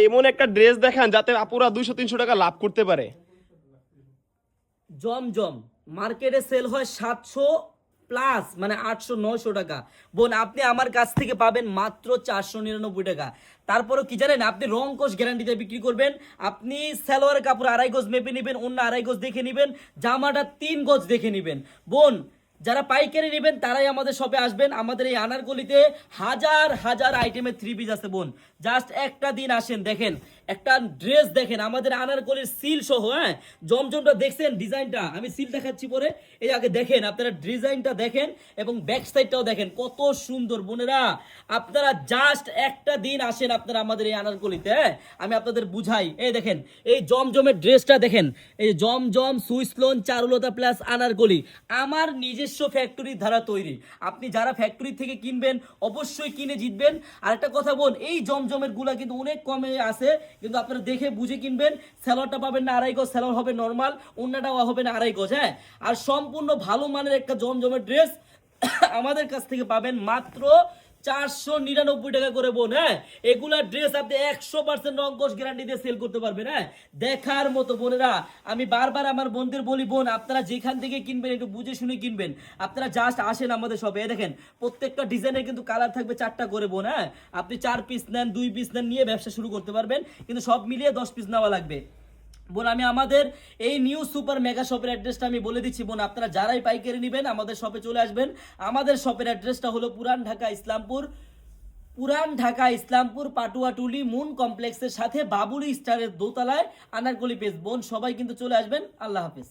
এমন একটা ড্রেস দেখান যাতে আপুরা 200-300 টাকা লাভ করতে পারে। জমজম মার্কেটে সেল হয় 700 প্লাস, মানে 800-900 টাকা। বোন আপনি আমার কাছ থেকে পাবেন মাত্র 499 টাকা। তারপরেও কি জানেন, আপনি রং কোষ গ্যারান্টিতে বিক্রি করবেন। আপনি সালোয়ারের কাপড় 2.5 গজ মেপে নেবেন, অন্য 2.5 গজ দেখে নেবেন, জামাটা 3 গজ দেখে নেবেন। বোন যারা পাইকারি নেবেন তারাই আমাদের শপে আসবেন। আমাদের এই আনারকলিতে হাজার হাজার আইটেমের থ্রি পিস আছে বোন, জাস্ট একটা দিন আসেন, দেখেন একটা ড্রেস দেখেন আমাদের আনারকলির সিল সহ। হ্যাঁ, জমজমটা দেখছেন ডিজাইনটা, আমি সিল দেখাচ্ছি পরে, এই আগে দেখেন আপনারা ডিজাইনটা দেখেন এবং ব্যাক সাইডটাও দেখেন কত সুন্দর। বোনেরা আপনারা জাস্ট একটা দিন আসেন আপনারা আমাদের এই আনারকলিতে। হ্যাঁ, আমি আপনাদের বুঝাই, এই দেখেন এই জমজমের ড্রেসটা দেখেন, এই জমজম সুইসলোন চারুলতা প্লাস আনারকলি আমার নিজস্ব ফ্যাক্টরি দ্বারা তৈরি। আপনি যারা ফ্যাক্টরি থেকে কিনবেন অবশ্যই কিনে জিতবেন। আর একটা কথা বোন, এই জমজমের গুলা কিন্তু অনেক কমে আছে, কিন্তু আপনারা দেখে বুঝে কিনবেন। স্যালোয়ারটা পাবেন না 2.5 গজ, স্যালোয়ার হবে নর্মাল, অন্যটাও হবে না 2.5 গজ। হ্যাঁ, আর সম্পূর্ণ ভালো মানের একটা জমজমের ড্রেস আমাদের কাছ থেকে পাবেন মাত্র 499 টাকা করে বোন। হ্যাঁ, এগুলা ড্রেস আপনি 100% রংকশ গ্যারান্টি দিয়ে সেল করতে পারবেন। হ্যাঁ, দেখার মতো। বোনেরা আমি বারবার আমার বোনদের বলি, বোন আপনারা যেখান থেকে কিনবেন একটু বুঝে শুনে কিনবেন। আপনারা জাস্ট আসেন আমাদের শপে, দেখেন প্রত্যেকটা ডিজাইনের কিন্তু কালার থাকবে 4টা করে বোন। হ্যাঁ, আপনি 4 পিস নেন, 2 পিস নেন, নিয়ে ব্যবসা শুরু করতে পারবেন, কিন্তু সব মিলিয়ে 10 পিস নেওয়া লাগবে। বোন আমি আমাদের এই নিউ সুপার মেগা শপের অ্যাড্রেসটা আমি বলে দিচ্ছি বোন, আপনারা যারাই পাইকারি নেবেন আমাদের শপে চলে আসবেন। আমাদের শপের অ্যাড্রেসটা হলো পুরান ঢাকা ইসলামপুর পাটুয়াটুলি মুন কমপ্লেক্সের সাথে বাবুলি স্টারের দোতলায় আনারকলি পেজ। বোন সবাই কিন্তু চলে আসবেন। আল্লাহ হাফেজ।